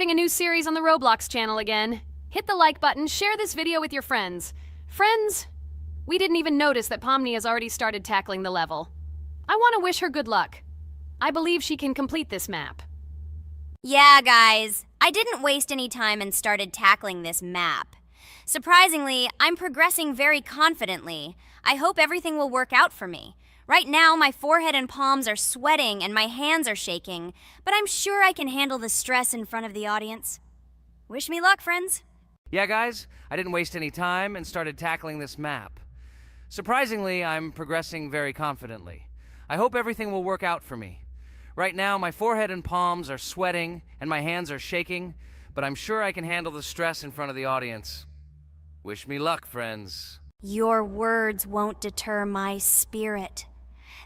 A new series on the Roblox channel again. Hit the like button, share this video with your friends. Friends, we didn't even notice that Pomni has already started tackling the level. I want to wish her good luck. I believe she can complete this map. Yeah, guys, I didn't waste any time and started tackling this map. Surprisingly, I'm progressing very confidently. I hope everything will work out for me. Right now, my forehead and palms are sweating and my hands are shaking, but I'm sure I can handle the stress in front of the audience. Wish me luck, friends. Yeah, guys, I didn't waste any time and started tackling this map. Surprisingly, I'm progressing very confidently. I hope everything will work out for me. Right now, my forehead and palms are sweating and my hands are shaking, but I'm sure I can handle the stress in front of the audience. Wish me luck, friends. Your words won't deter my spirit.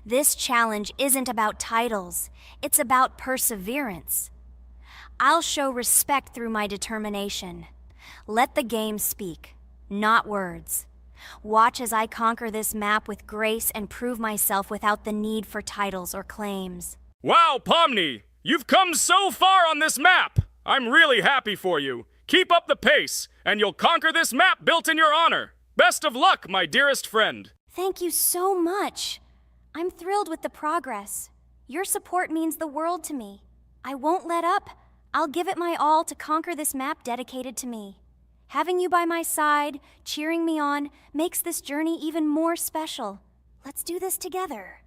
This challenge isn't about titles, it's about perseverance. I'll show respect through my determination. Let the game speak, not words. Watch as I conquer this map with grace and prove myself without the need for titles or claims. Wow, Pomni! You've come so far on this map! I'm really happy for you. Keep up the pace, and you'll conquer this map built in your honor. Best of luck, my dearest friend. Thank you so much. I'm thrilled with the progress. Your support means the world to me. I won't let up. I'll give it my all to conquer this map dedicated to me. Having you by my side, cheering me on, makes this journey even more special. Let's do this together.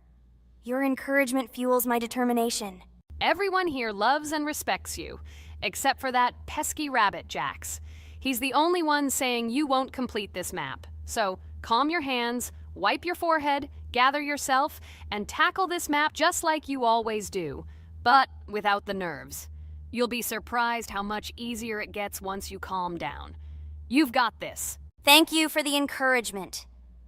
Your encouragement fuels my determination. Everyone here loves and respects you, except for that pesky rabbit, Jax. He's the only one saying you won't complete this map. So, calm your hands, wipe your forehead, gather yourself, and tackle this map just like you always do, but without the nerves. You'll be surprised how much easier it gets once you calm down. You've got this. Thank you for the encouragement.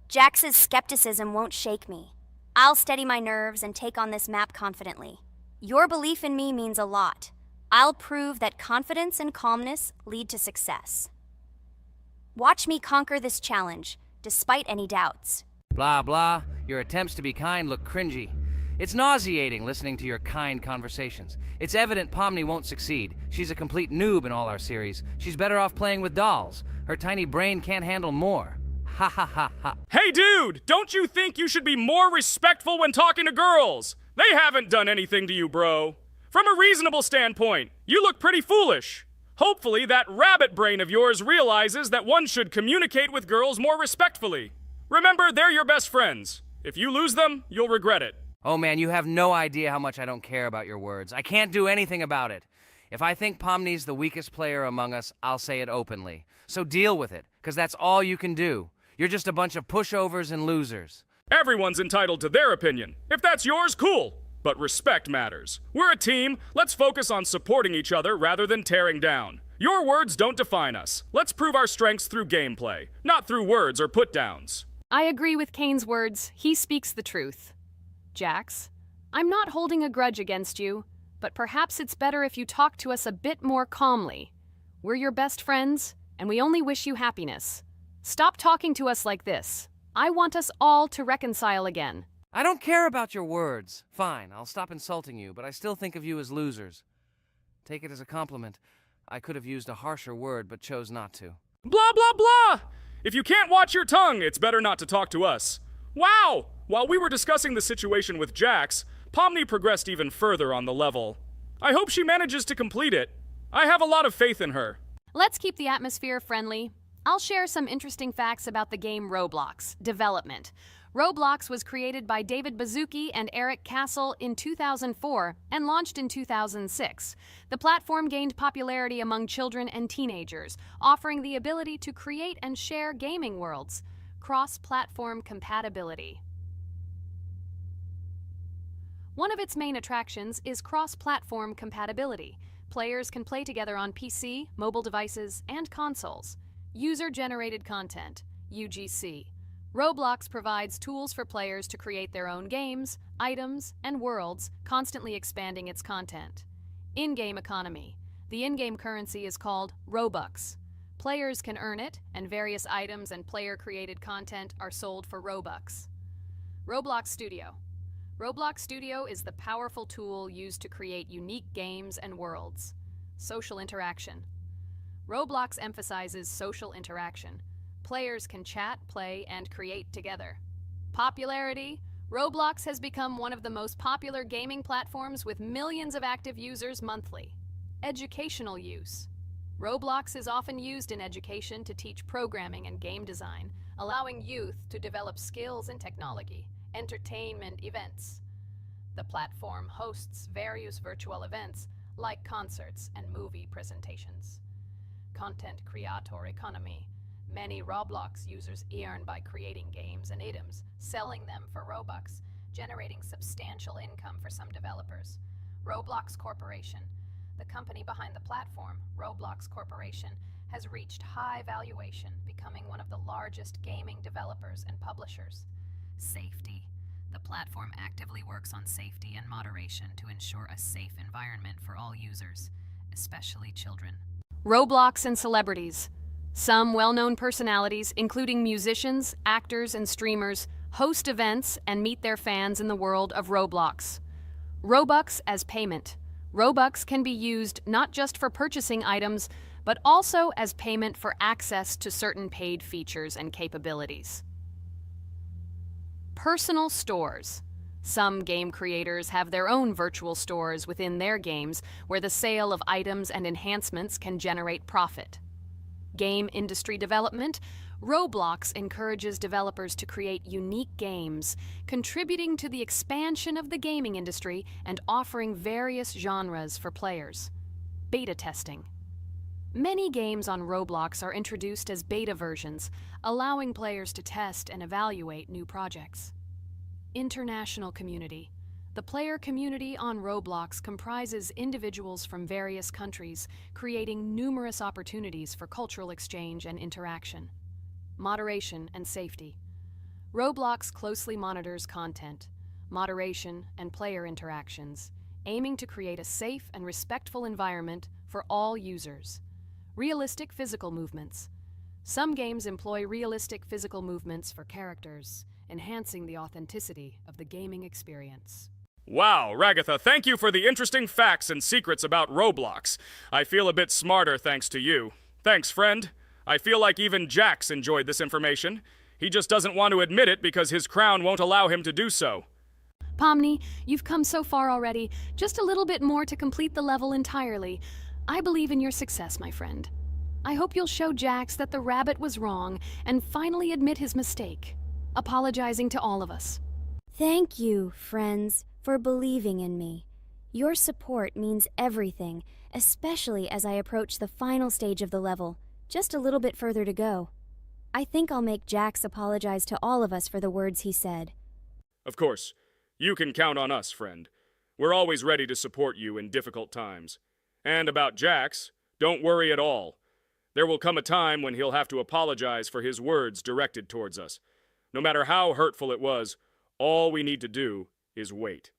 Jax's skepticism won't shake me. I'll steady my nerves and take on this map confidently. Your belief in me means a lot. I'll prove that confidence and calmness lead to success. Watch me conquer this challenge, despite any doubts. Blah, blah. Your attempts to be kind look cringy. It's nauseating listening to your kind conversations. It's evident Pomni won't succeed. She's a complete noob in all our series. She's better off playing with dolls. Her tiny brain can't handle more. Ha ha ha ha. Hey, dude! Don't you think you should be more respectful when talking to girls? They haven't done anything to you, bro. From a reasonable standpoint, you look pretty foolish. Hopefully that rabbit brain of yours realizes that one should communicate with girls more respectfully. Remember, they're your best friends. If you lose them, you'll regret it. Oh man, you have no idea how much I don't care about your words. I can't do anything about it. If I think Pomni's the weakest player among us, I'll say it openly. So deal with it, because that's all you can do. You're just a bunch of pushovers and losers. Everyone's entitled to their opinion. If that's yours, cool. But respect matters. We're a team. Let's focus on supporting each other rather than tearing down. Your words don't define us. Let's prove our strengths through gameplay, not through words or put-downs. I agree with Kane's words. He speaks the truth. Jax, I'm not holding a grudge against you, but perhaps it's better if you talk to us a bit more calmly. We're your best friends, and we only wish you happiness. Stop talking to us like this. I want us all to reconcile again. I don't care about your words. Fine, I'll stop insulting you, but I still think of you as losers. Take it as a compliment. I could have used a harsher word, but chose not to. Blah, blah, blah! If you can't watch your tongue, it's better not to talk to us. Wow! While we were discussing the situation with Jax, Pomni progressed even further on the level. I hope she manages to complete it. I have a lot of faith in her. Let's keep the atmosphere friendly. I'll share some interesting facts about the game Roblox development. Roblox was created by David Baszucki and Eric Castle in 2004 and launched in 2006. The platform gained popularity among children and teenagers, offering the ability to create and share gaming worlds. Cross-platform compatibility. One of its main attractions is cross-platform compatibility. Players can play together on PC, mobile devices, and consoles. User-generated content, UGC. Roblox provides tools for players to create their own games, items, and worlds, constantly expanding its content. In-game economy. The in-game currency is called Robux. Players can earn it, and various items and player-created content are sold for Robux. Roblox Studio. Roblox Studio is the powerful tool used to create unique games and worlds. Social interaction. Roblox emphasizes social interaction. Players can chat, play, and create together. Popularity. Roblox has become one of the most popular gaming platforms with millions of active users monthly. Educational use. Roblox is often used in education to teach programming and game design, allowing youth to develop skills in technology. Entertainment events. The platform hosts various virtual events like concerts and movie presentations. Content creator economy. Many Roblox users earn by creating games and items, selling them for Robux, generating substantial income for some developers. Roblox Corporation. The company behind the platform, Roblox Corporation, has reached high valuation, becoming one of the largest gaming developers and publishers. Safety. The platform actively works on safety and moderation to ensure a safe environment for all users, especially children. Roblox and celebrities. Some well-known personalities, including musicians, actors, and streamers, host events and meet their fans in the world of Roblox. Robux as payment. Robux can be used not just for purchasing items, but also as payment for access to certain paid features and capabilities. Personal stores. Some game creators have their own virtual stores within their games where the sale of items and enhancements can generate profit. Game industry development. Roblox encourages developers to create unique games, contributing to the expansion of the gaming industry and offering various genres for players. Beta testing. Many games on Roblox are introduced as beta versions, allowing players to test and evaluate new projects. International community. The player community on Roblox comprises individuals from various countries, creating numerous opportunities for cultural exchange and interaction. Moderation and safety. Roblox closely monitors content, moderation, and player interactions, aiming to create a safe and respectful environment for all users. Realistic physical movements. Some games employ realistic physical movements for characters, enhancing the authenticity of the gaming experience. Wow, Ragatha, thank you for the interesting facts and secrets about Roblox. I feel a bit smarter thanks to you. Thanks, friend. I feel like even Jax enjoyed this information. He just doesn't want to admit it because his crown won't allow him to do so. Pomni, you've come so far already. Just a little bit more to complete the level entirely. I believe in your success, my friend. I hope you'll show Jax that the rabbit was wrong and finally admit his mistake, apologizing to all of us. Thank you, friends, for believing in me. Your support means everything, especially as I approach the final stage of the level, just a little bit further to go. I think I'll make Jax apologize to all of us for the words he said. Of course. You can count on us, friend. We're always ready to support you in difficult times. And about Jax, don't worry at all. There will come a time when he'll have to apologize for his words directed towards us. No matter how hurtful it was, all we need to do is wait.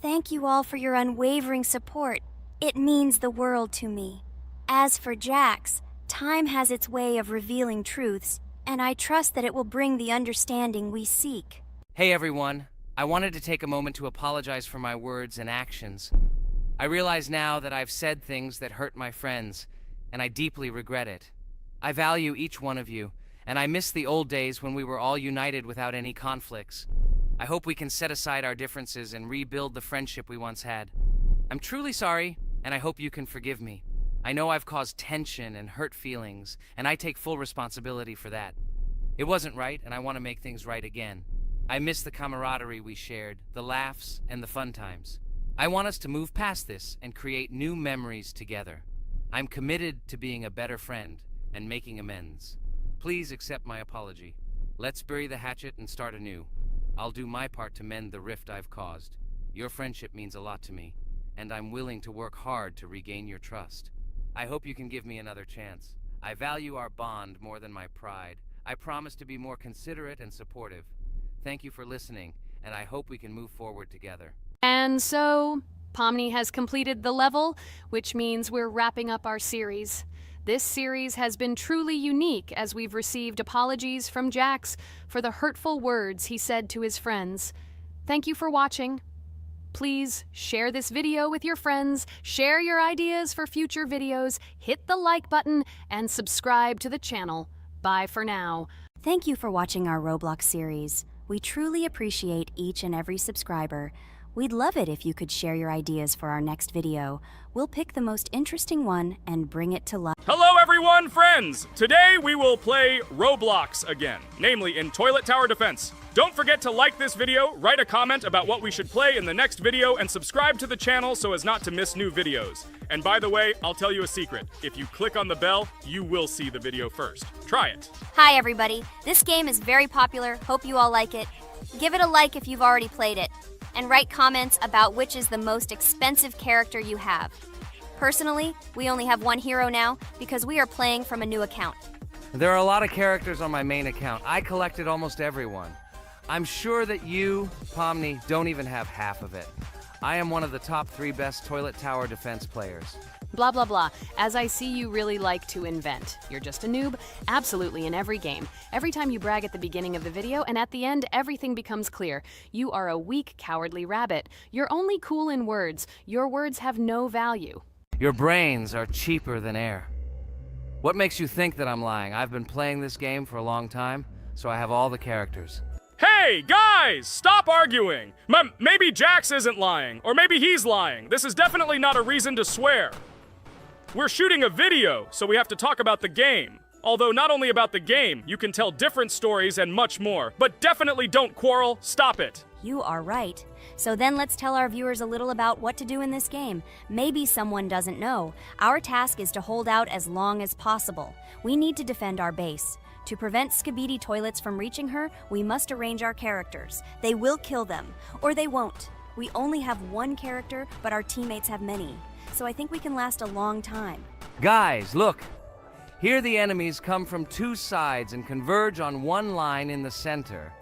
Thank you all for your unwavering support. It means the world to me. As for Jax, time has its way of revealing truths, and I trust that it will bring the understanding we seek. Hey everyone, I wanted to take a moment to apologize for my words and actions. I realize now that I've said things that hurt my friends, and I deeply regret it. I value each one of you, and I miss the old days when we were all united without any conflicts. I hope we can set aside our differences and rebuild the friendship we once had. I'm truly sorry, and I hope you can forgive me. I know I've caused tension and hurt feelings, and I take full responsibility for that. It wasn't right, and I want to make things right again. I miss the camaraderie we shared, the laughs, and the fun times. I want us to move past this and create new memories together. I'm committed to being a better friend and making amends. Please accept my apology. Let's bury the hatchet and start anew. I'll do my part to mend the rift I've caused. Your friendship means a lot to me, and I'm willing to work hard to regain your trust. I hope you can give me another chance. I value our bond more than my pride. I promise to be more considerate and supportive. Thank you for listening, and I hope we can move forward together. And so, Pomni has completed the level, which means we're wrapping up our series. This series has been truly unique as we've received apologies from Jax for the hurtful words he said to his friends. Thank you for watching. Please share this video with your friends, share your ideas for future videos, hit the like button, and subscribe to the channel. Bye for now. Thank you for watching our Roblox series. We truly appreciate each and every subscriber. We'd love it if you could share your ideas for our next video. We'll pick the most interesting one and bring it to life. Hello everyone, friends! Today we will play Roblox again, namely in Toilet Tower Defense. Don't forget to like this video, write a comment about what we should play in the next video, and subscribe to the channel so as not to miss new videos. And by the way, I'll tell you a secret. If you click on the bell, you will see the video first. Try it. Hi everybody. This game is very popular. Hope you all like it. Give it a like if you've already played it. And write comments about which is the most expensive character you have. Personally, we only have one hero now because we are playing from a new account. There are a lot of characters on my main account. I collected almost everyone. I'm sure that you, Pomni, don't even have half of it. I am one of the top 3 best Toilet Tower Defense players. Blah, blah, blah. As I see you really like to invent. You're just a noob? Absolutely, in every game. Every time you brag at the beginning of the video, and at the end, everything becomes clear. You are a weak, cowardly rabbit. You're only cool in words. Your words have no value. Your brains are cheaper than air. What makes you think that I'm lying? I've been playing this game for a long time, so I have all the characters. Hey, guys! Stop arguing! Maybe Jax isn't lying, or maybe he's lying. This is definitely not a reason to swear. We're shooting a video, so we have to talk about the game. Although not only about the game, you can tell different stories and much more. But definitely don't quarrel. Stop it. You are right. So then let's tell our viewers a little about what to do in this game. Maybe someone doesn't know. Our task is to hold out as long as possible. We need to defend our base. To prevent Skibidi Toilets from reaching her, we must arrange our characters. They will kill them, or they won't. We only have one character, but our teammates have many. So I think we can last a long time. Guys, look! Here the enemies come from 2 sides and converge on one line in the center.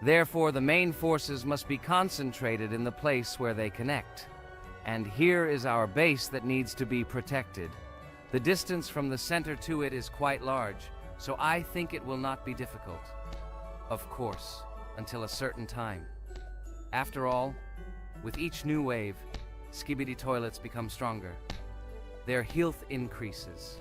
Therefore, the main forces must be concentrated in the place where they connect. And here is our base that needs to be protected. The distance from the center to it is quite large, so I think it will not be difficult. Of course, until a certain time. After all, with each new wave, Skibidi Toilets become stronger. Their health increases,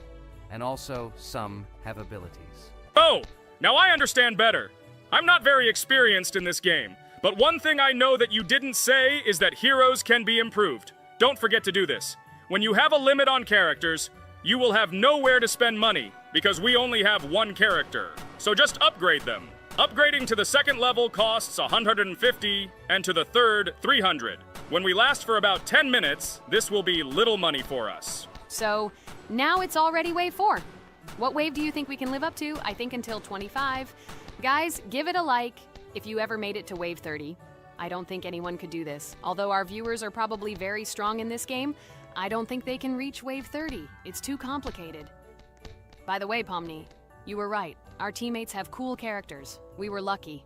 and also some have abilities. Oh, now I understand better. I'm not very experienced in this game, but one thing I know that you didn't say is that heroes can be improved. Don't forget to do this. When you have a limit on characters, you will have nowhere to spend money, because we only have one character. So just upgrade them. Upgrading to the 2nd level costs 150, and to the 3rd, 300. When we last for about 10 minutes, this will be little money for us. So, now it's already wave 4. What wave do you think we can live up to? I think until 25. Guys, give it a like if you ever made it to wave 30. I don't think anyone could do this. Although our viewers are probably very strong in this game, I don't think they can reach wave 30. It's too complicated. By the way, Pomni, you were right. Our teammates have cool characters. We were lucky.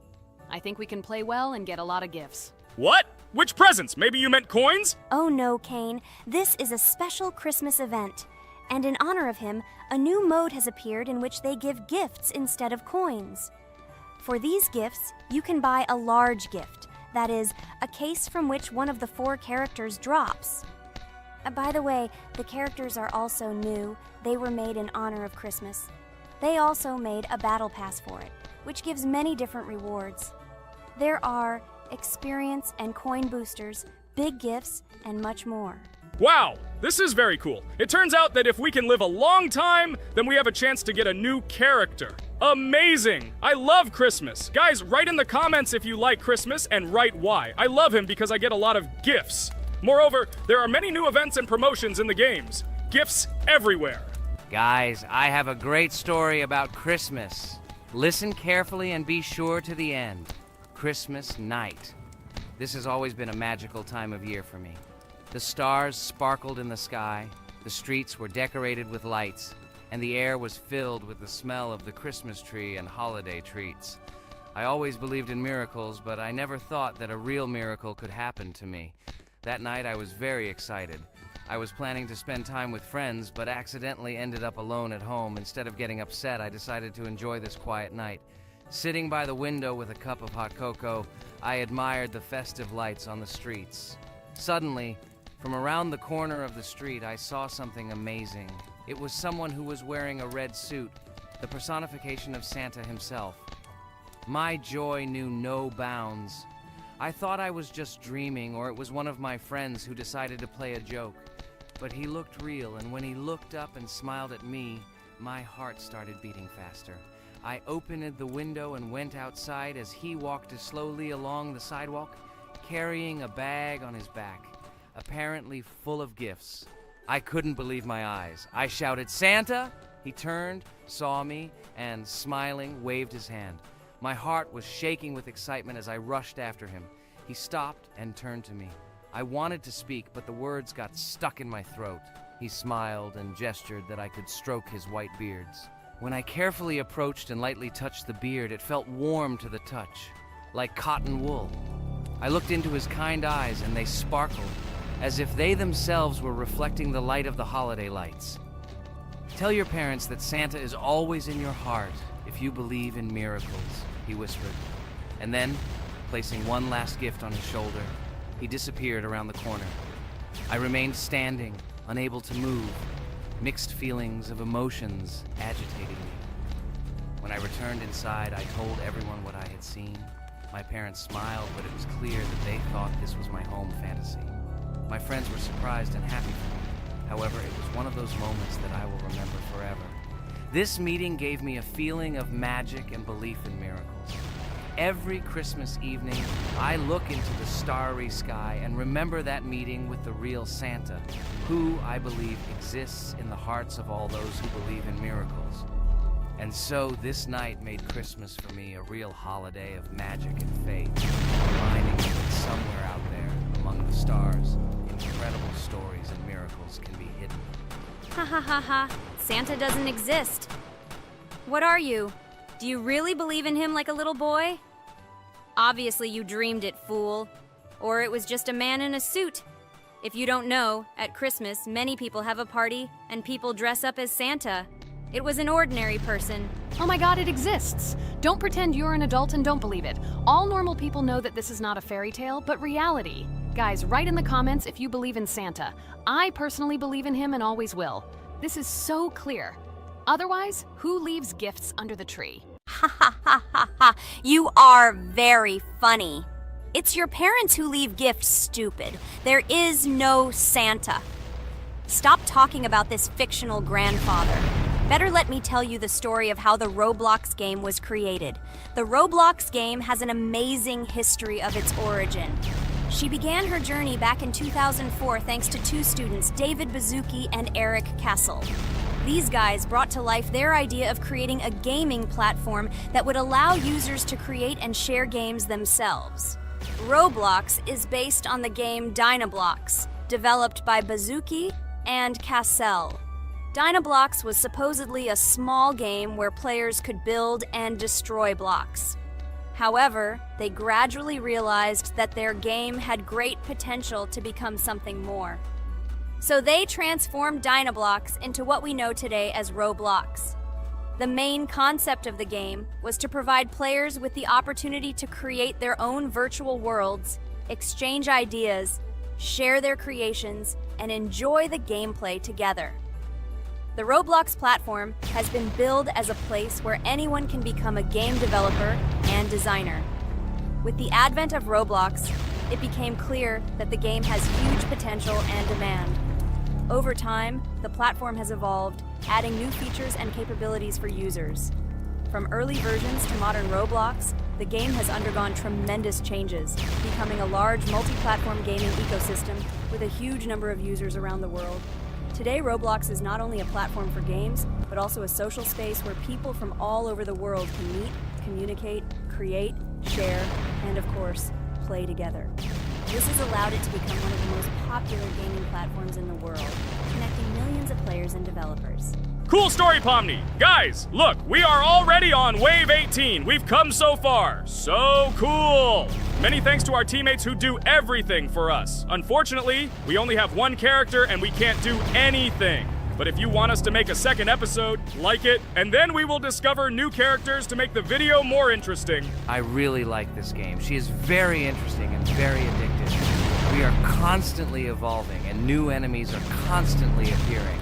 I think we can play well and get a lot of gifts. What? Which presents? Maybe you meant coins? Oh no, Kane. This is a special Christmas event. And in honor of him, a new mode has appeared in which they give gifts instead of coins. For these gifts, you can buy a large gift. That is, a case from which one of the 4 characters drops. By the way, the characters are also new. They were made in honor of Christmas. They also made a battle pass for it, which gives many different rewards. There are experience and coin boosters, big gifts, and much more. Wow, this is very cool. It turns out that if we can live a long time, then we have a chance to get a new character. Amazing! I love Christmas. Guys, write in the comments if you like Christmas and write why. I love him because I get a lot of gifts. Moreover, there are many new events and promotions in the games. Gifts everywhere. Guys, I have a great story about Christmas. Listen carefully and be sure to the end. Christmas night. This has always been a magical time of year for me. The stars sparkled in the sky, the streets were decorated with lights, and the air was filled with the smell of the Christmas tree and holiday treats. I always believed in miracles, but I never thought that a real miracle could happen to me. That night I was very excited. I was planning to spend time with friends, but accidentally ended up alone at home. Instead of getting upset, I decided to enjoy this quiet night. Sitting by the window with a cup of hot cocoa, I admired the festive lights on the streets. Suddenly, from around the corner of the street, I saw something amazing. It was someone who was wearing a red suit, the personification of Santa himself. My joy knew no bounds. I thought I was just dreaming, or it was one of my friends who decided to play a joke. But he looked real, and when he looked up and smiled at me, my heart started beating faster. I opened the window and went outside as he walked slowly along the sidewalk, carrying a bag on his back, apparently full of gifts. I couldn't believe my eyes. I shouted, "Santa!" He turned, saw me, and smiling, waved his hand. My heart was shaking with excitement as I rushed after him. He stopped and turned to me. I wanted to speak, but the words got stuck in my throat. He smiled and gestured that I could stroke his white beards. When I carefully approached and lightly touched the beard, it felt warm to the touch, like cotton wool. I looked into his kind eyes, and they sparkled, as if they themselves were reflecting the light of the holiday lights. "Tell your parents that Santa is always in your heart if you believe in miracles," he whispered. And then, placing one last gift on his shoulder, he disappeared around the corner. I remained standing, unable to move, mixed feelings of emotions agitating me. When I returned inside, I told everyone what I had seen. My parents smiled, but it was clear that they thought this was my home fantasy. My friends were surprised and happy for me. However, it was one of those moments that I will remember forever. This meeting gave me a feeling of magic and belief in miracles. Every Christmas evening, I look into the starry sky and remember that meeting with the real Santa, who, I believe, exists in the hearts of all those who believe in miracles. And so this night made Christmas for me a real holiday of magic and faith, reminding me that somewhere out there, among the stars, incredible stories and miracles can be hidden. Ha ha ha ha. Santa doesn't exist. What are you? Do you really believe in him like a little boy? Obviously you dreamed it, fool. Or it was just a man in a suit. If you don't know, at Christmas, many people have a party and people dress up as Santa. It was an ordinary person. Oh my god, it exists! Don't pretend you're an adult and don't believe it. All normal people know that this is not a fairy tale, but reality. Guys, write in the comments if you believe in Santa. I personally believe in him and always will. This is so clear. Otherwise, who leaves gifts under the tree? Ha ha ha ha ha. You are very funny. It's your parents who leave gifts, stupid. There is no Santa. Stop talking about this fictional grandfather. Better let me tell you the story of how the Roblox game was created. The Roblox game has an amazing history of its origin. She began her journey back in 2004 thanks to two students, David Bazuki and Eric Kessel. These guys brought to life their idea of creating a gaming platform that would allow users to create and share games themselves. Roblox is based on the game Dynablox, developed by Bazuki and Cassell. Dynablox was supposedly a small game where players could build and destroy blocks. However, they gradually realized that their game had great potential to become something more. So they transformed Dynablox into what we know today as Roblox. The main concept of the game was to provide players with the opportunity to create their own virtual worlds, exchange ideas, share their creations, and enjoy the gameplay together. The Roblox platform has been billed as a place where anyone can become a game developer and designer. With the advent of Roblox, it became clear that the game has huge potential and demand. Over time, the platform has evolved, adding new features and capabilities for users. From early versions to modern Roblox, the game has undergone tremendous changes, becoming a large multi-platform gaming ecosystem with a huge number of users around the world. Today, Roblox is not only a platform for games, but also a social space where people from all over the world can meet, communicate, create, share, and of course, play together. This has allowed it to become one of the most popular gaming platforms in the world, connecting millions of players and developers. Cool story, Pomni. Guys, look, we are already on Wave 18. We've come so far. So cool. Many thanks to our teammates who do everything for us. Unfortunately, we only have one character and we can't do anything. But if you want us to make a second episode, like it, and then we will discover new characters to make the video more interesting. I really like this game. She is very interesting and very addictive. We are constantly evolving, and new enemies are constantly appearing.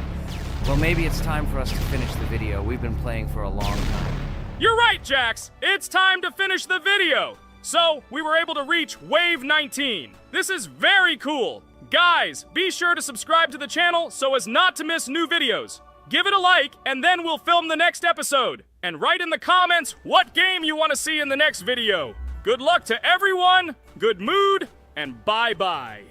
Well, maybe it's time for us to finish the video. We've been playing for a long time. You're right, Jax! It's time to finish the video! So, we were able to reach Wave 19. This is very cool! Guys, be sure to subscribe to the channel so as not to miss new videos. Give it a like, and then we'll film the next episode. And write in the comments what game you want to see in the next video. Good luck to everyone, good mood, and bye-bye.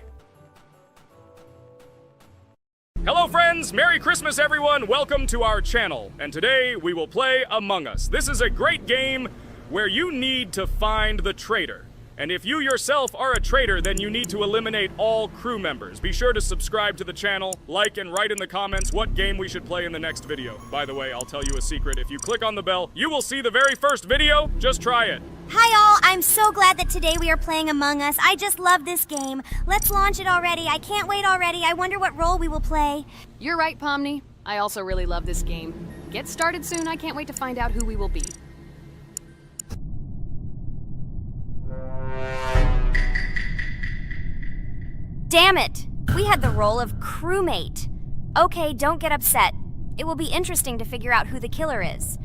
Hello friends, Merry Christmas everyone, welcome to our channel. And today we will play Among Us. This is a great game where you need to find the traitor. And if you yourself are a traitor, then you need to eliminate all crew members. Be sure to subscribe to the channel, like and write in the comments what game we should play in the next video. By the way, I'll tell you a secret. If you click on the bell, you will see the very first video. Just try it. Hi all, I'm so glad that today we are playing Among Us. I just love this game. Let's launch it already. I can't wait already. I wonder what role we will play. You're right, Pomni. I also really love this game. Get started soon. I can't wait to find out who we will be. Damn it! We had the role of crewmate. Okay, don't get upset. It will be interesting to figure out who the killer is.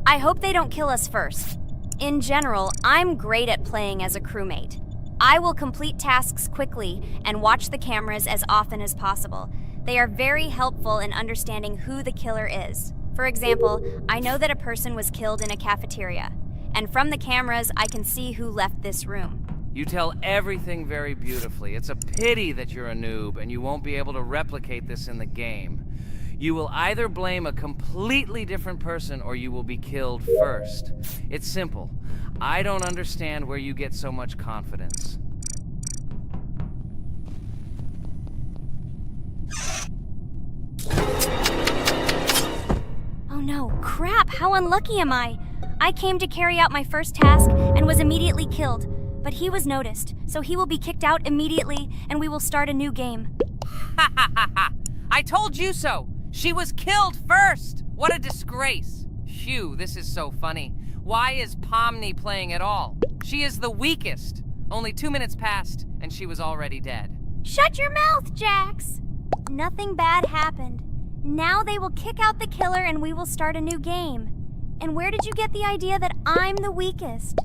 I hope they don't kill us first. In general, I'm great at playing as a crewmate. I will complete tasks quickly and watch the cameras as often as possible. They are very helpful in understanding who the killer is. For example, I know that a person was killed in a cafeteria, and from the cameras, I can see who left this room. You tell everything very beautifully. It's a pity that you're a noob and you won't be able to replicate this in the game. You will either blame a completely different person or you will be killed first. It's simple. I don't understand where you get so much confidence. Oh no, crap, how unlucky am I? I came to carry out my first task and was immediately killed. But he was noticed, so he will be kicked out immediately, and we will start a new game. Ha ha ha ha! I told you so! She was killed first! What a disgrace! Phew, this is so funny. Why is Pomni playing at all? She is the weakest. Only 2 minutes passed, and she was already dead. Shut your mouth, Jax! Nothing bad happened. Now they will kick out the killer and we will start a new game. And where did you get the idea that I'm the weakest?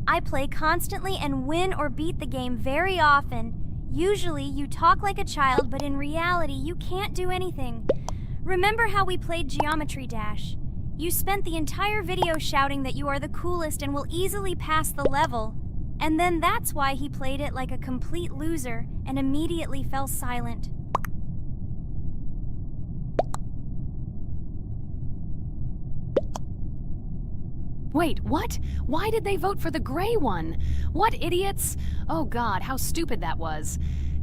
I play constantly and win or beat the game very often. Usually, you talk like a child, but in reality, you can't do anything. Remember how we played Geometry Dash? You spent the entire video shouting that you are the coolest and will easily pass the level. And then that's why he played it like a complete loser and immediately fell silent. Wait, what? Why did they vote for the gray one? What idiots? Oh god, how stupid that was.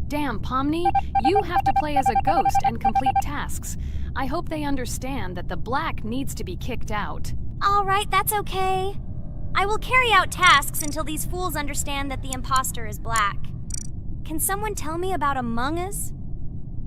Damn, Pomni, you have to play as a ghost and complete tasks. I hope they understand that the black needs to be kicked out. All right, that's okay. I will carry out tasks until these fools understand that the imposter is black. Can someone tell me about Among Us?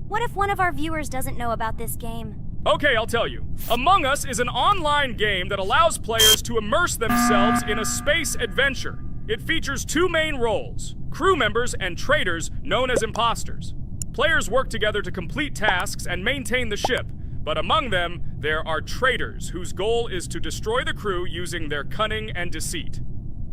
What if one of our viewers doesn't know about this game? Okay, I'll tell you. Among Us is an online game that allows players to immerse themselves in a space adventure. It features 2 main roles, crew members and traitors known as imposters. Players work together to complete tasks and maintain the ship, but among them, there are traitors whose goal is to destroy the crew using their cunning and deceit.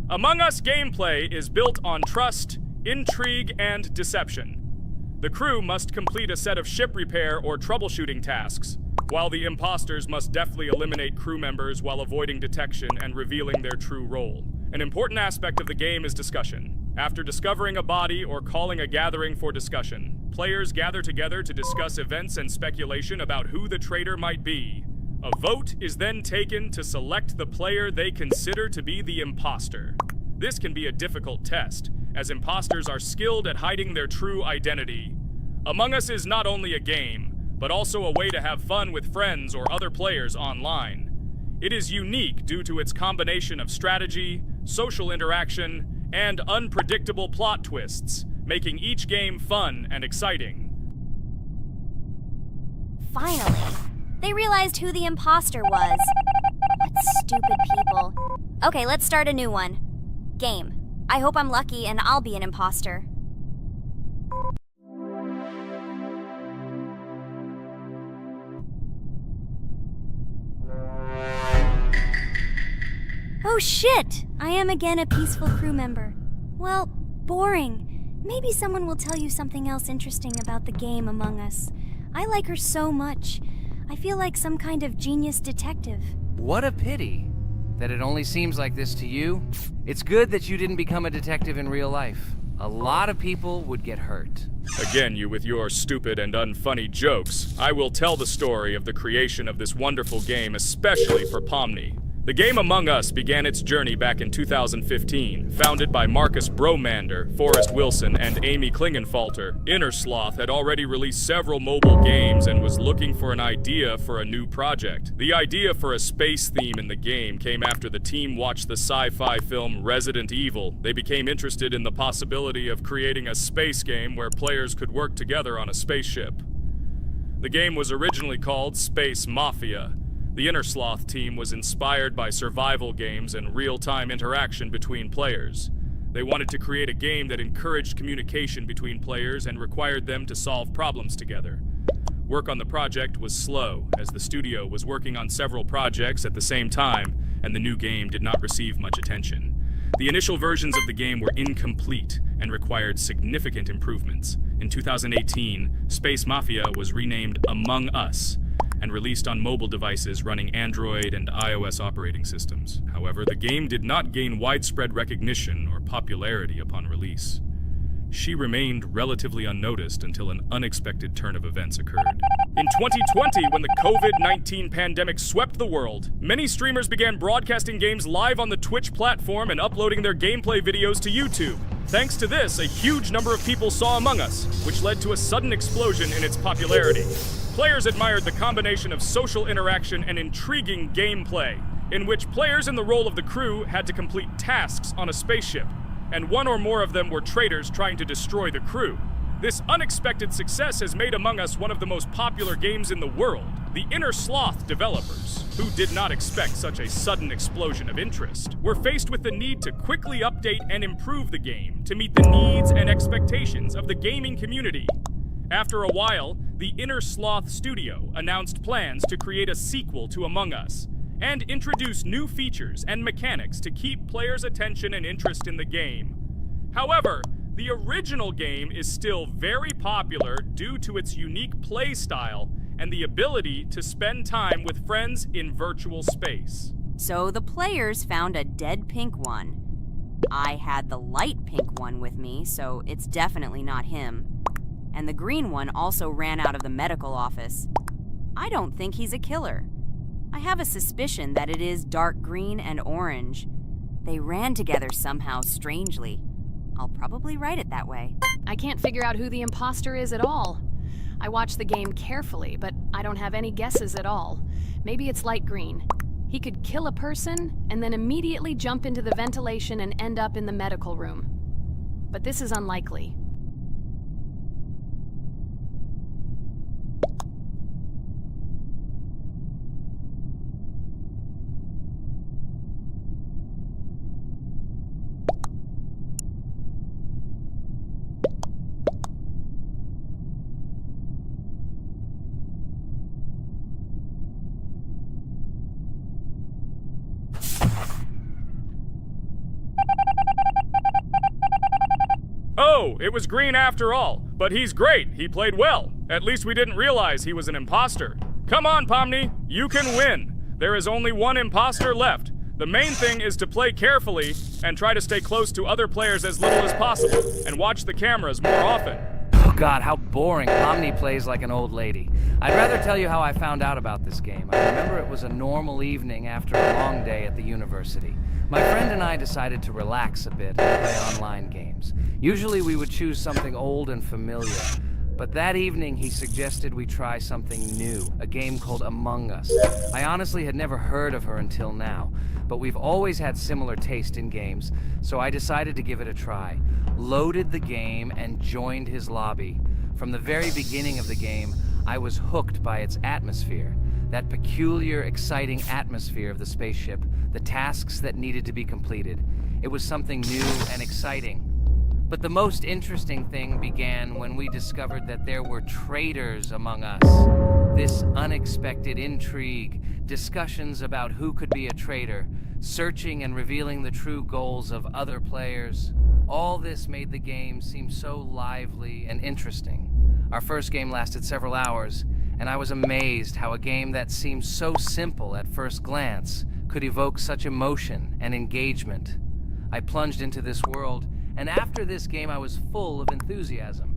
Among Us gameplay is built on trust, intrigue, and deception. The crew must complete a set of ship repair or troubleshooting tasks, while the imposters must deftly eliminate crew members while avoiding detection and revealing their true role. An important aspect of the game is discussion. After discovering a body or calling a gathering for discussion, players gather together to discuss events and speculation about who the traitor might be. A vote is then taken to select the player they consider to be the imposter. This can be a difficult test, as imposters are skilled at hiding their true identity. Among Us is not only a game, but also a way to have fun with friends or other players online. It is unique due to its combination of strategy, social interaction, and unpredictable plot twists, making each game fun and exciting. Finally, they realized who the imposter was. What stupid people. Okay, let's start a new one. Game. I hope I'm lucky and I'll be an imposter. Oh shit! I am again a peaceful crew member. Well, boring. Maybe someone will tell you something else interesting about the game Among Us. I like her so much. I feel like some kind of genius detective. What a pity that it only seems like this to you. It's good that you didn't become a detective in real life. A lot of people would get hurt. Again, you with your stupid and unfunny jokes. I will tell the story of the creation of this wonderful game, especially for Pomni. The game Among Us began its journey back in 2015. Founded by Marcus Bromander, Forrest Wilson, and Amy Klingenfalter, Innersloth had already released several mobile games and was looking for an idea for a new project. The idea for a space theme in the game came after the team watched the sci-fi film Resident Evil. They became interested in the possibility of creating a space game where players could work together on a spaceship. The game was originally called Space Mafia. The Innersloth team was inspired by survival games and real-time interaction between players. They wanted to create a game that encouraged communication between players and required them to solve problems together. Work on the project was slow, as the studio was working on several projects at the same time, and the new game did not receive much attention. The initial versions of the game were incomplete and required significant improvements. In 2018, Space Mafia was renamed Among Us, and released on mobile devices running Android and iOS operating systems. However, the game did not gain widespread recognition or popularity upon release. She remained relatively unnoticed until an unexpected turn of events occurred. In 2020, when the COVID-19 pandemic swept the world, many streamers began broadcasting games live on the Twitch platform and uploading their gameplay videos to YouTube. Thanks to this, a huge number of people saw Among Us, which led to a sudden explosion in its popularity. Players admired the combination of social interaction and intriguing gameplay, in which players in the role of the crew had to complete tasks on a spaceship, and one or more of them were traitors trying to destroy the crew. This unexpected success has made Among Us one of the most popular games in the world. The Innersloth developers, who did not expect such a sudden explosion of interest, were faced with the need to quickly update and improve the game to meet the needs and expectations of the gaming community. After a while, the Innersloth studio announced plans to create a sequel to Among Us and introduce new features and mechanics to keep players' attention and interest in the game. However, the original game is still very popular due to its unique play style and the ability to spend time with friends in virtual space. So the players found a dead pink one. I had the light pink one with me, so it's definitely not him. And the green one also ran out of the medical office. I don't think he's a killer. I have a suspicion that it is dark green and orange. They ran together somehow strangely. I'll probably write it that way. I can't figure out who the imposter is at all. I watched the game carefully, but I don't have any guesses at all. Maybe it's light green. He could kill a person and then immediately jump into the ventilation and end up in the medical room. But this is unlikely. Oh, it was green after all. But he's great. He played well. At least we didn't realize he was an imposter. Come on, Pomni. You can win. There is only one imposter left. The main thing is to play carefully and try to stay close to other players as little as possible and watch the cameras more often. Oh God, how boring. Pomni plays like an old lady. I'd rather tell you how I found out about this game. I remember it was a normal evening after a long day at the university. My friend and I decided to relax a bit and play online games. Usually we would choose something old and familiar, but that evening he suggested we try something new, a game called Among Us. I honestly had never heard of her until now, but we've always had similar taste in games, so I decided to give it a try. Loaded the game and joined his lobby. From the very beginning of the game, I was hooked by its atmosphere. That peculiar, exciting atmosphere of the spaceship, the tasks that needed to be completed. It was something new and exciting. But the most interesting thing began when we discovered that there were traitors among us. This unexpected intrigue, discussions about who could be a traitor, searching and revealing the true goals of other players. All this made the game seem so lively and interesting. Our first game lasted several hours, and I was amazed how a game that seemed so simple at first glance could evoke such emotion and engagement. I plunged into this world, and after this game I was full of enthusiasm.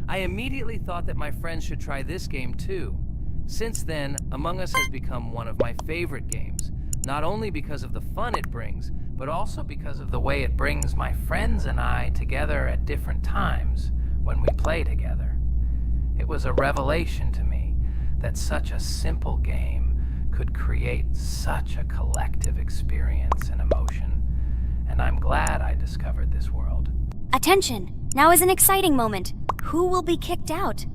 I immediately thought that my friends should try this game too. Since then, Among Us has become one of my favorite games, not only because of the fun it brings, but also because of the way it brings my friends and I together at different times when we play together. It was a revelation to me that such a simple game could create such a collective experience and emotion, and I'm glad I discovered this world. Attention! Now is an exciting moment. Who will be kicked out?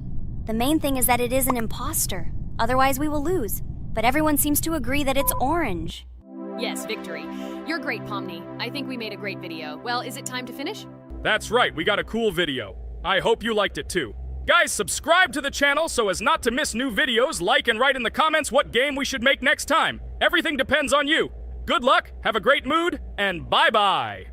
The main thing is that it is an imposter. Otherwise, we will lose. But everyone seems to agree that it's orange. Yes, victory. You're great, Pomni. I think we made a great video. Well, is it time to finish? That's right, we got a cool video. I hope you liked it too. Guys, subscribe to the channel so as not to miss new videos, like and write in the comments what game we should make next time. Everything depends on you. Good luck, have a great mood, and bye-bye.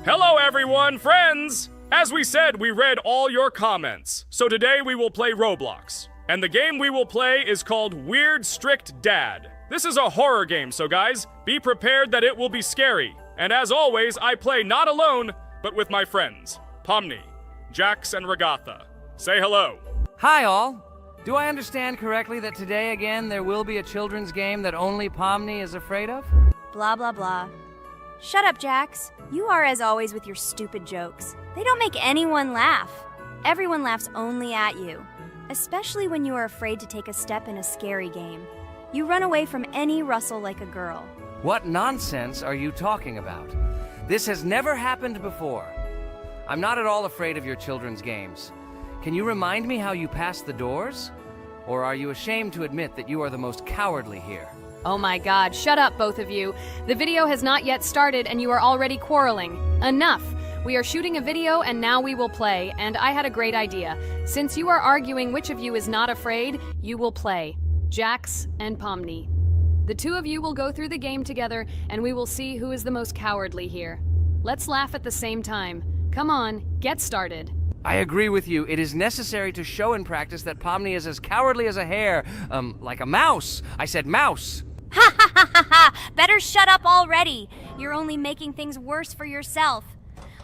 Hello everyone, friends! As we said, we read all your comments. So today we will play Roblox. And the game we will play is called Weird Strict Dad. This is a horror game, so guys, be prepared that it will be scary. And as always, I play not alone, but with my friends, Pomni, Jax, and Regatha. Say hello. Hi all! Do I understand correctly that today again there will be a children's game that only Pomni is afraid of? Blah, blah, blah. Shut up, Jax. You are as always with your stupid jokes. They don't make anyone laugh. Everyone laughs only at you, especially when you are afraid to take a step in a scary game. You run away from any rustle like a girl. What nonsense are you talking about? This has never happened before. I'm not at all afraid of your children's games. Can you remind me how you passed the doors? Or are you ashamed to admit that you are the most cowardly here? Oh my god, shut up, both of you. The video has not yet started and you are already quarreling. Enough! We are shooting a video and now we will play, and I had a great idea. Since you are arguing which of you is not afraid, you will play. Jax and Pomni. The two of you will go through the game together and we will see who is the most cowardly here. Let's laugh at the same time. Come on, get started. I agree with you. It is necessary to show in practice that Pomni is as cowardly as a hare. Like a mouse. I said mouse. Ha ha ha ha ha! Better shut up already. You're only making things worse for yourself.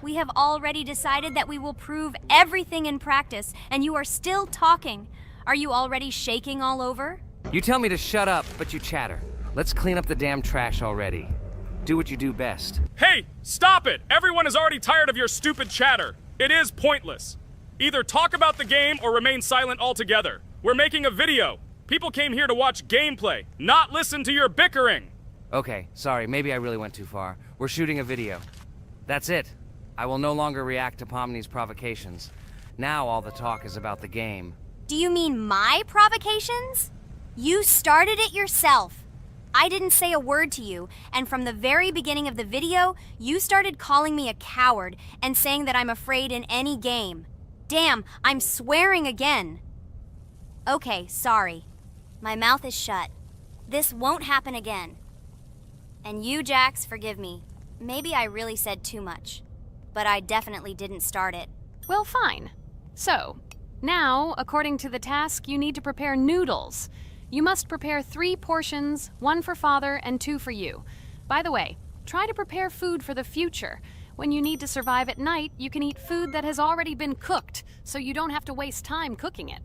We have already decided that we will prove everything in practice, and you are still talking. Are you already shaking all over? You tell me to shut up, but you chatter. Let's clean up the damn trash already. Do what you do best. Hey, stop it! Everyone is already tired of your stupid chatter. It is pointless. Either talk about the game or remain silent altogether. We're making a video. People came here to watch gameplay, not listen to your bickering. Okay, sorry, maybe I really went too far. We're shooting a video. That's it. I will no longer react to Pomni's provocations. Now all the talk is about the game. Do you mean my provocations? You started it yourself. I didn't say a word to you, and from the very beginning of the video, you started calling me a coward and saying that I'm afraid in any game. Damn, I'm swearing again. Okay, sorry. My mouth is shut. This won't happen again. And you, Jax, forgive me. Maybe I really said too much, but I definitely didn't start it. Well, fine. So, now, according to the task, you need to prepare noodles. You must prepare 3 portions, 1 for father and 2 for you. By the way, try to prepare food for the future. When you need to survive at night, you can eat food that has already been cooked, so you don't have to waste time cooking it.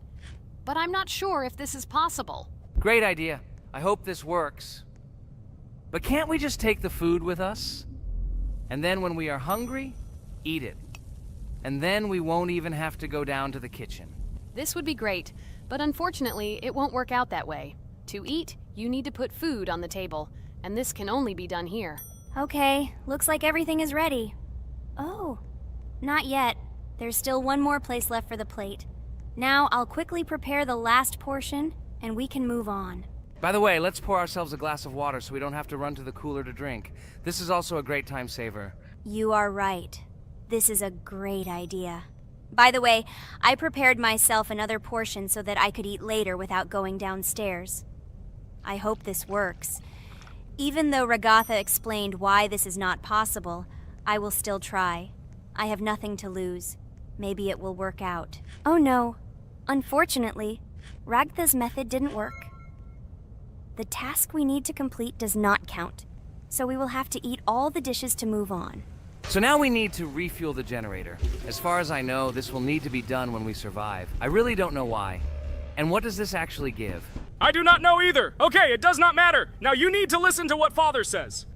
But I'm not sure if this is possible. Great idea. I hope this works. But can't we just take the food with us? And then when we are hungry, eat it. And then we won't even have to go down to the kitchen. This would be great, but unfortunately, it won't work out that way. To eat, you need to put food on the table, and this can only be done here. Okay, looks like everything is ready. Oh, not yet. There's still one more place left for the plate. Now I'll quickly prepare the last portion, and we can move on. By the way, let's pour ourselves a glass of water so we don't have to run to the cooler to drink. This is also a great time saver. You are right. This is a great idea. By the way, I prepared myself another portion so that I could eat later without going downstairs. I hope this works. Even though Ragatha explained why this is not possible, I will still try. I have nothing to lose. Maybe it will work out. Oh no. Unfortunately, Ragatha's method didn't work. The task we need to complete does not count, so we will have to eat all the dishes to move on. So now we need to refuel the generator. As far as I know, this will need to be done when we survive. I really don't know why. And what does this actually give? I do not know either. Okay, it does not matter. Now you need to listen to what Father says.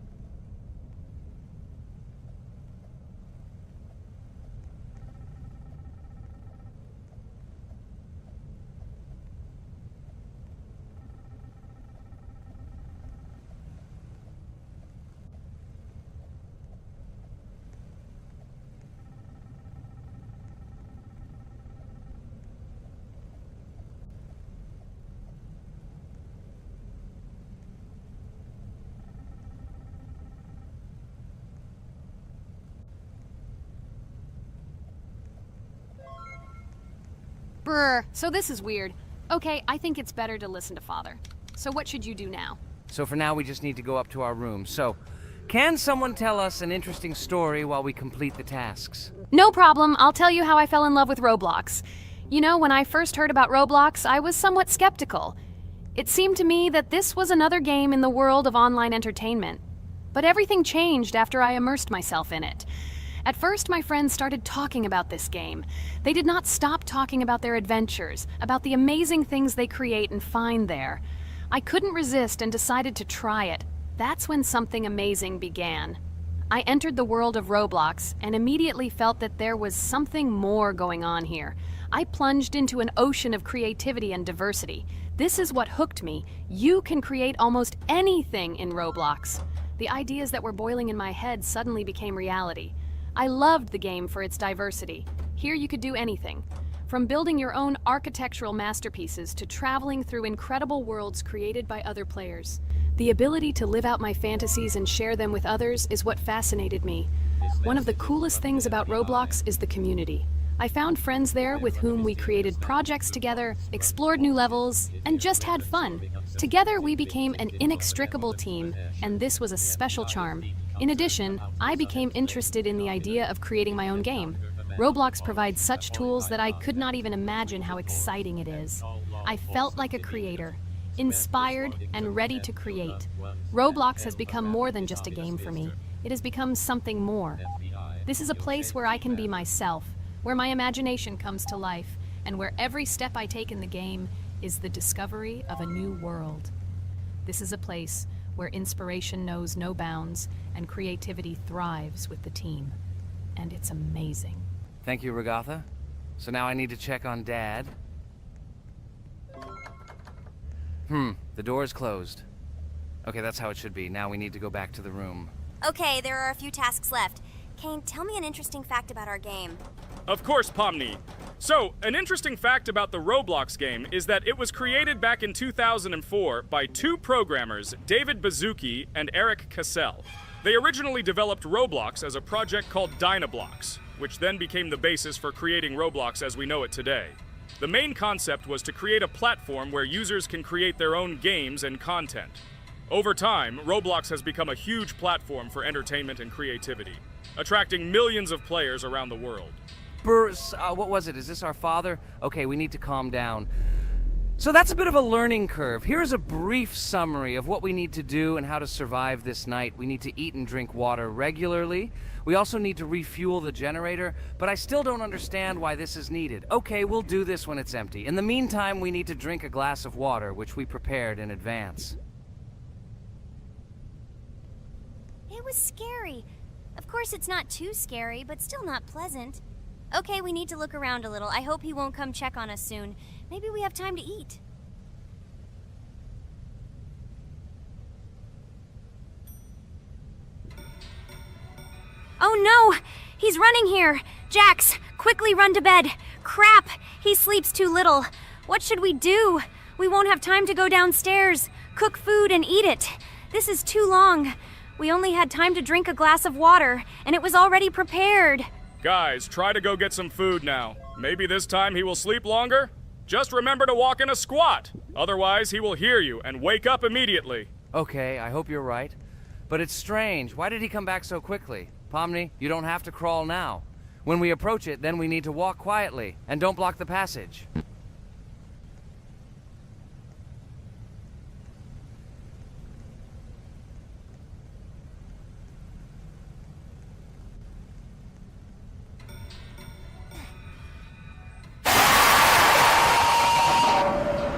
Brr, so this is weird. Okay, I think it's better to listen to Father. So what should you do now? So for now, we just need to go up to our room. So, can someone tell us an interesting story while we complete the tasks? No problem, I'll tell you how I fell in love with Roblox. You know, when I first heard about Roblox, I was somewhat skeptical. It seemed to me that this was another game in the world of online entertainment. But everything changed after I immersed myself in it. At first, my friends started talking about this game. They did not stop talking about their adventures, about the amazing things they create and find there. I couldn't resist and decided to try it. That's when something amazing began. I entered the world of Roblox and immediately felt that there was something more going on here. I plunged into an ocean of creativity and diversity. This is what hooked me. You can create almost anything in Roblox. The ideas that were boiling in my head suddenly became reality. I loved the game for its diversity. Here you could do anything. From building your own architectural masterpieces to traveling through incredible worlds created by other players. The ability to live out my fantasies and share them with others is what fascinated me. One of the coolest things about Roblox is the community. I found friends there with whom we created projects together, explored new levels, and just had fun. Together we became an inextricable team, and this was a special charm. In addition, I became interested in the idea of creating my own game. Roblox provides such tools that I could not even imagine how exciting it is. I felt like a creator, inspired and ready to create. Roblox has become more than just a game for me. It has become something more. This is a place where I can be myself, where my imagination comes to life, and where every step I take in the game is the discovery of a new world. This is a place where inspiration knows no bounds and creativity thrives with the team. And it's amazing. Thank you, Ragatha. So now I need to check on Dad. The door is closed. Okay, that's how it should be. Now we need to go back to the room. Okay, there are a few tasks left. Kane, tell me an interesting fact about our game. Of course, Pomni. So, an interesting fact about the Roblox game is that it was created back in 2004 by two programmers, David Baszucki and Eric Cassell. They originally developed Roblox as a project called Dynablocks, which then became the basis for creating Roblox as we know it today. The main concept was to create a platform where users can create their own games and content. Over time, Roblox has become a huge platform for entertainment and creativity, attracting millions of players around the world. What was it? Is this our father? Okay, we need to calm down. So that's a bit of a learning curve. Here's a brief summary of what we need to do and how to survive this night. We need to eat and drink water regularly. We also need to refuel the generator, but I still don't understand why this is needed. Okay, we'll do this when it's empty. In the meantime, we need to drink a glass of water, which we prepared in advance. It was scary. Of course, it's not too scary, but still not pleasant. Okay, we need to look around a little. I hope he won't come check on us soon. Maybe we have time to eat. Oh no! He's running here! Jax, quickly run to bed! Crap! He sleeps too little. What should we do? We won't have time to go downstairs. cook food and eat it. This is too long. We only had time to drink a glass of water, and it was already prepared. Guys, try to go get some food now. Maybe this time he will sleep longer? Just remember to walk in a squat. Otherwise, he will hear you and wake up immediately. Okay, I hope you're right. But it's strange. Why did he come back so quickly? Pomni, you don't have to crawl now. When we approach it, then we need to walk quietly, and don't block the passage.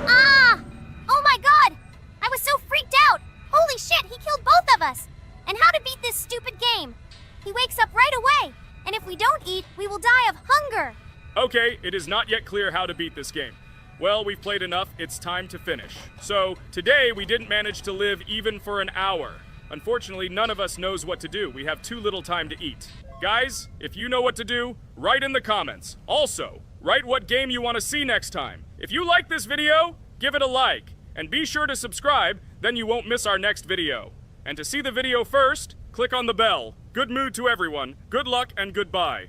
Ah! Oh my god! I was so freaked out! Holy shit, he killed both of us! And how to beat this stupid game? He wakes up right away, and if we don't eat, we will die of hunger! Okay, it is not yet clear how to beat this game. Well, we've played enough, it's time to finish. So, today we didn't manage to live even for an hour. Unfortunately, none of us knows what to do. We have too little time to eat. Guys, if you know what to do, write in the comments. Also, write what game you want to see next time. If you like this video, give it a like. And be sure to subscribe, then you won't miss our next video. And to see the video first, click on the bell. Good mood to everyone, good luck, and goodbye.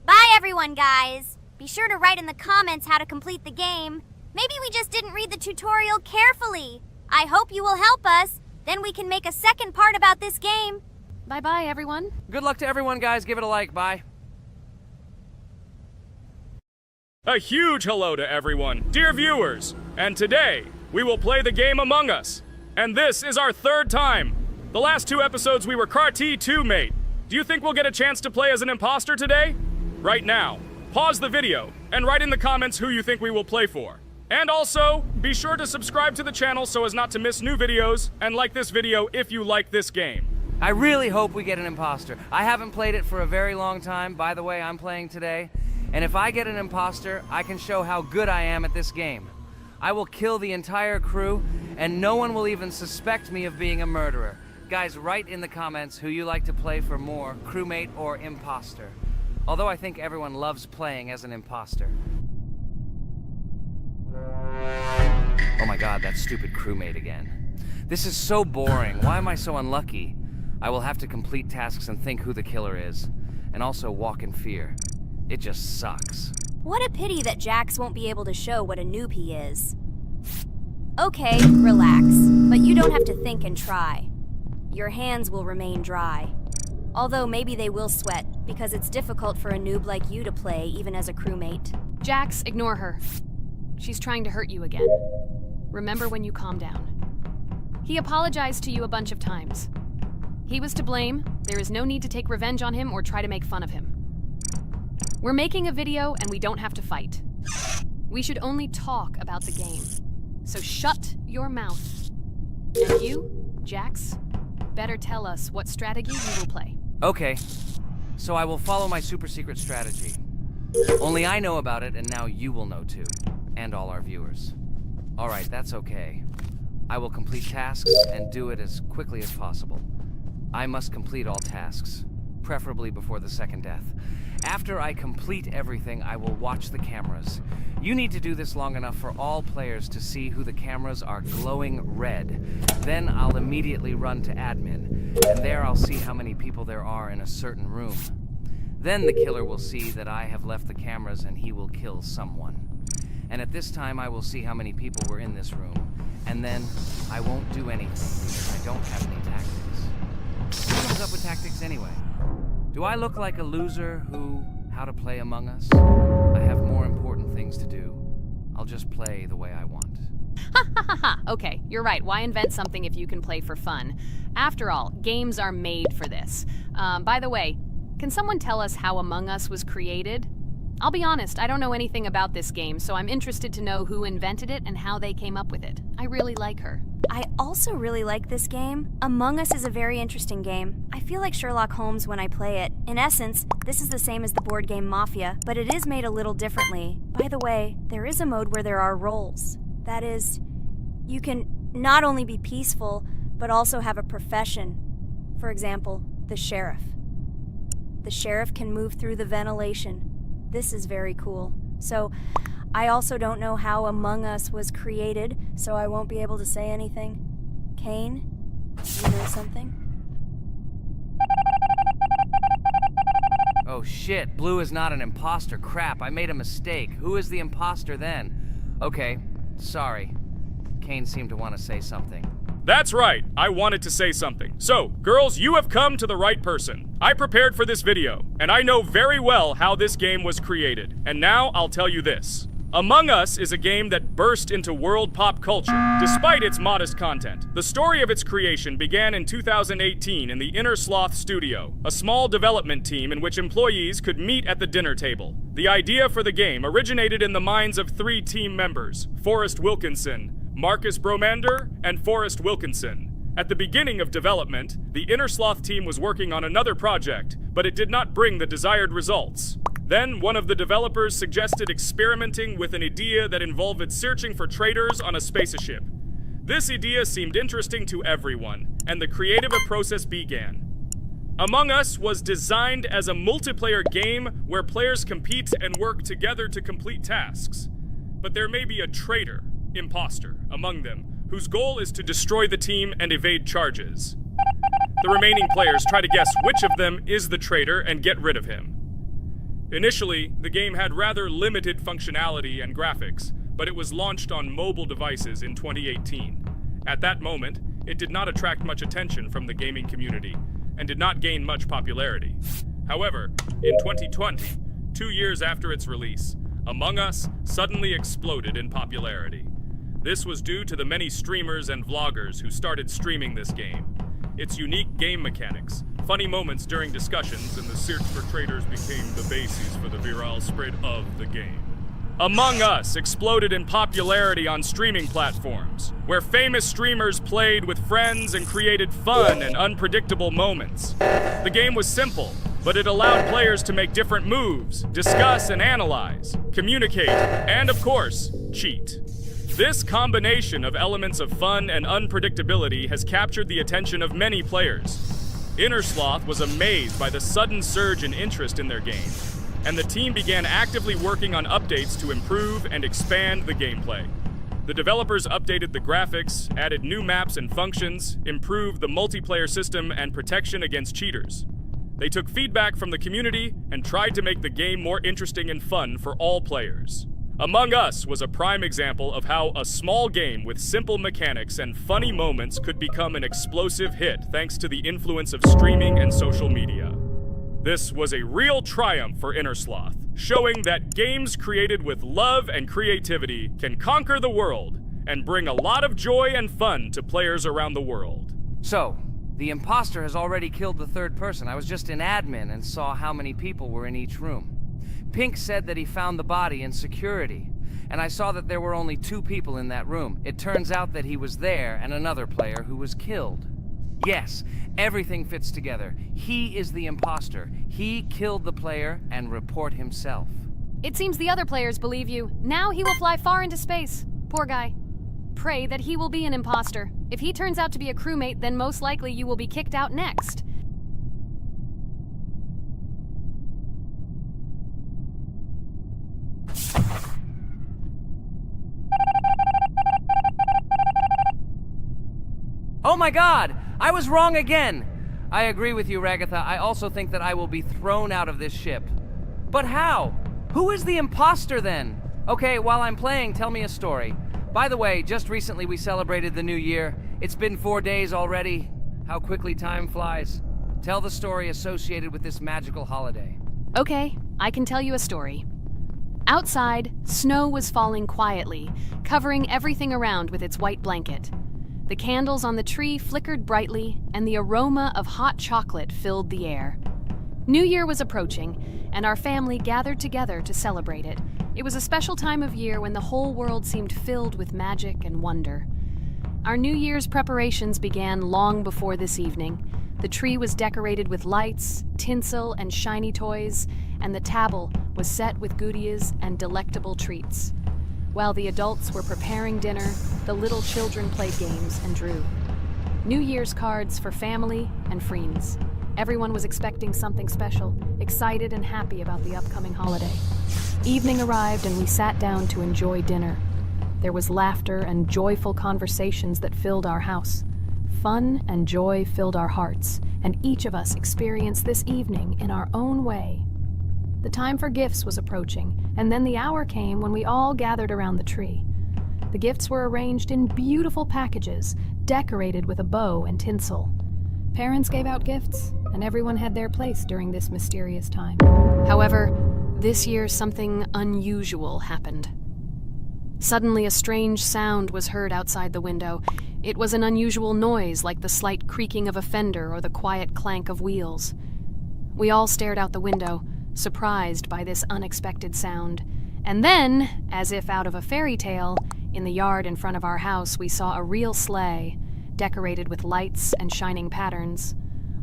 Bye everyone, guys! Be sure to write in the comments how to complete the game. Maybe we just didn't read the tutorial carefully. I hope you will help us. Then we can make a second part about this game. Bye-bye, everyone. Good luck to everyone, guys. Give it a like. Bye. A huge hello to everyone, dear viewers. And today, we will play the game Among Us. And this is our third time. The last two episodes we were Carti 2 mate. Do you think we'll get a chance to play as an imposter today? Right now, pause the video and write in the comments who you think we will play for. And also, be sure to subscribe to the channel so as not to miss new videos, and like this video if you like this game. I really hope we get an imposter. I haven't played it for a very long time. By the way, I'm playing today. And if I get an imposter, I can show how good I am at this game. I will kill the entire crew, and no one will even suspect me of being a murderer. Guys, write in the comments who you like to play for more, crewmate or imposter. Although I think everyone loves playing as an imposter. Oh my god, that stupid crewmate again. This is so boring. Why am I so unlucky? I will have to complete tasks and think who the killer is. And also walk in fear. It just sucks. What a pity that Jax won't be able to show what a noob he is. Okay, relax. But you don't have to think and try. Your hands will remain dry. Although maybe they will sweat, because it's difficult for a noob like you to play, even as a crewmate. Jax, ignore her. She's trying to hurt you again. Remember when you calm down. He apologized to you a bunch of times. He was to blame. There is no need to take revenge on him or try to make fun of him. We're making a video and we don't have to fight. We should only talk about the game. So shut your mouth. And you, Jax, better tell us what strategy you will play. Okay, so I will follow my super secret strategy. Only I know about it, and now you will know too. And all our viewers. Alright, that's okay. I will complete tasks and do it as quickly as possible. I must complete all tasks, preferably before the second death. After I complete everything, I will watch the cameras. You need to do this long enough for all players to see who the cameras are glowing red. Then I'll immediately run to admin, and there I'll see how many people there are in a certain room. Then the killer will see that I have left the cameras and he will kill someone. And at this time I will see how many people were in this room, and then I won't do anything because I don't have any tactics. Who comes up with tactics anyway? Do I look like a loser who, how to play Among Us? I have more important things to do. I'll just play the way I want. Ha ha ha ha! Okay, you're right. Why invent something if you can play for fun? After all, games are made for this. By the way, can someone tell us how Among Us was created? I'll be honest, I don't know anything about this game, so I'm interested to know who invented it and how they came up with it. I really like her. I also really like this game. Among Us is a very interesting game. I feel like Sherlock Holmes when I play it. In essence, this is the same as the board game Mafia, but it is made a little differently. By the way, there is a mode where there are roles. That is, you can not only be peaceful, but also have a profession. For example, the sheriff. The sheriff can move through the ventilation. This is very cool. So, I also don't know how Among Us was created, so I won't be able to say anything. Kane, you know something? Oh shit, Blue is not an imposter. Crap, I made a mistake. Who is the imposter then? Okay, sorry. Kane seemed to want to say something. That's right, I wanted to say something. So, girls, you have come to the right person. I prepared for this video, and I know very well how this game was created. And now I'll tell you this. Among Us is a game that burst into world pop culture, despite its modest content. The story of its creation began in 2018 in the Inner Sloth Studio, a small development team in which employees could meet at the dinner table. The idea for the game originated in the minds of 3 team members, Forrest Wilkinson, Marcus Bromander, and Forrest Wilkinson. At the beginning of development, the Inner Sloth team was working on another project, but it did not bring the desired results. Then, one of the developers suggested experimenting with an idea that involved searching for traitors on a spaceship. This idea seemed interesting to everyone, and the creative process began. Among Us was designed as a multiplayer game where players compete and work together to complete tasks. But there may be a traitor, imposter, among them, whose goal is to destroy the team and evade charges. The remaining players try to guess which of them is the traitor and get rid of him. Initially, the game had rather limited functionality and graphics, but it was launched on mobile devices in 2018. At that moment, it did not attract much attention from the gaming community, and did not gain much popularity. However, in 2020, 2 years after its release, Among Us suddenly exploded in popularity. This was due to the many streamers and vloggers who started streaming this game. Its unique game mechanics, funny moments during discussions, and the search for traitors became the basis for the viral spread of the game. Among Us exploded in popularity on streaming platforms, where famous streamers played with friends and created fun and unpredictable moments. The game was simple, but it allowed players to make different moves, discuss and analyze, communicate, and of course, cheat. This combination of elements of fun and unpredictability has captured the attention of many players. Inner Sloth was amazed by the sudden surge in interest in their game, and the team began actively working on updates to improve and expand the gameplay. The developers updated the graphics, added new maps and functions, improved the multiplayer system and protection against cheaters. They took feedback from the community and tried to make the game more interesting and fun for all players. Among Us was a prime example of how a small game with simple mechanics and funny moments could become an explosive hit thanks to the influence of streaming and social media. This was a real triumph for Inner Sloth, showing that games created with love and creativity can conquer the world and bring a lot of joy and fun to players around the world. So, the imposter has already killed the third person. I was just in admin and saw how many people were in each room. Pink said that he found the body in security, and I saw that there were only 2 people in that room. It turns out that he was there and another player who was killed. Yes, everything fits together. He is the imposter. He killed the player and report himself. It seems the other players believe you. Now he will fly far into space. Poor guy. Pray that he will be an imposter. If he turns out to be a crewmate, then most likely you will be kicked out next. Oh my god! I was wrong again! I agree with you, Ragatha. I also think that I will be thrown out of this ship. But how? Who is the imposter then? Okay, while I'm playing, tell me a story. By the way, just recently we celebrated the new year. It's been 4 days already. How quickly time flies. Tell the story associated with this magical holiday. Okay, I can tell you a story. Outside, snow was falling quietly, covering everything around with its white blanket. The candles on the tree flickered brightly, and the aroma of hot chocolate filled the air. New Year was approaching, and our family gathered together to celebrate it. It was a special time of year when the whole world seemed filled with magic and wonder. Our New Year's preparations began long before this evening. The tree was decorated with lights, tinsel, and shiny toys, and the table was set with goodies and delectable treats. While the adults were preparing dinner, the little children played games and drew. New Year's cards for family and friends. Everyone was expecting something special, excited and happy about the upcoming holiday. Evening arrived and we sat down to enjoy dinner. There was laughter and joyful conversations that filled our house. fun and joy filled our hearts, and each of us experienced this evening in our own way. The time for gifts was approaching, and then the hour came when we all gathered around the tree. The gifts were arranged in beautiful packages, decorated with a bow and tinsel. Parents gave out gifts, and everyone had their place during this mysterious time. However, this year something unusual happened. Suddenly a strange sound was heard outside the window. It was an unusual noise, like the slight creaking of a fender or the quiet clank of wheels. We all stared out the window, surprised by this unexpected sound. And then, as if out of a fairy tale, in the yard in front of our house we saw a real sleigh, decorated with lights and shining patterns.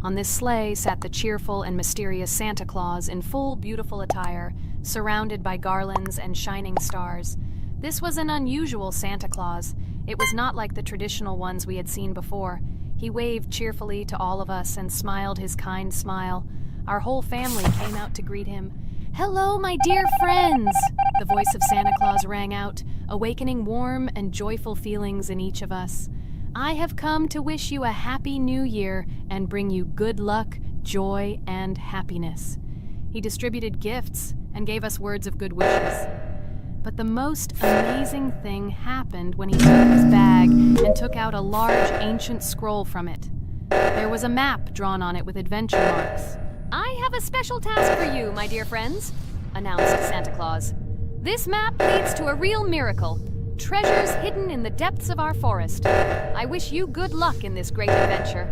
On this sleigh sat the cheerful and mysterious Santa Claus in full beautiful attire, surrounded by garlands and shining stars. This was an unusual Santa Claus. It was not like the traditional ones we had seen before. He waved cheerfully to all of us and smiled his kind smile. Our whole family came out to greet him. "Hello, my dear friends!" the voice of Santa Claus rang out, awakening warm and joyful feelings in each of us. "I have come to wish you a happy new year and bring you good luck, joy, and happiness." He distributed gifts and gave us words of good wishes. But the most amazing thing happened when he took his bag and took out a large ancient scroll from it. There was a map drawn on it with adventure marks. "I have a special task for you, my dear friends," announced Santa Claus. "This map leads to a real miracle. Treasures hidden in the depths of our forest. I wish you good luck in this great adventure."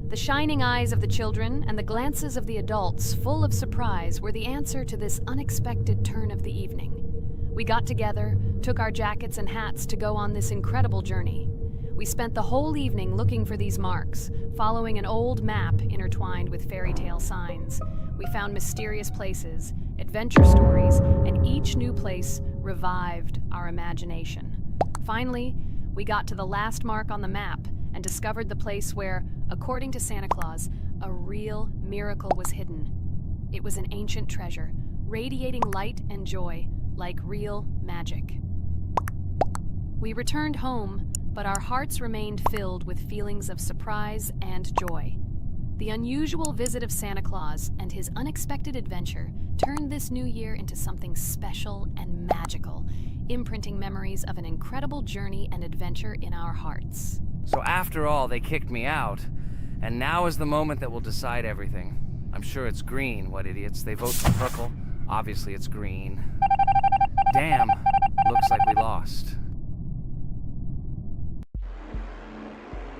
The shining eyes of the children and the glances of the adults, full of surprise, were the answer to this unexpected turn of the evening. We got together, took our jackets and hats to go on this incredible journey. We spent the whole evening looking for these marks, following an old map intertwined with fairy tale signs. We found mysterious places, adventure stories, and each new place revived our imagination. Finally, we got to the last mark on the map and discovered the place where, according to Santa Claus, a real miracle was hidden. It was an ancient treasure, radiating light and joy, like real magic. We returned home, but our hearts remained filled with feelings of surprise and joy. The unusual visit of Santa Claus and his unexpected adventure turned this new year into something special and magical, imprinting memories of an incredible journey and adventure in our hearts. So after all, they kicked me out, and now is the moment that will decide everything. I'm sure it's green, what idiots. They vote for purple. Obviously it's green. Damn, looks like we lost.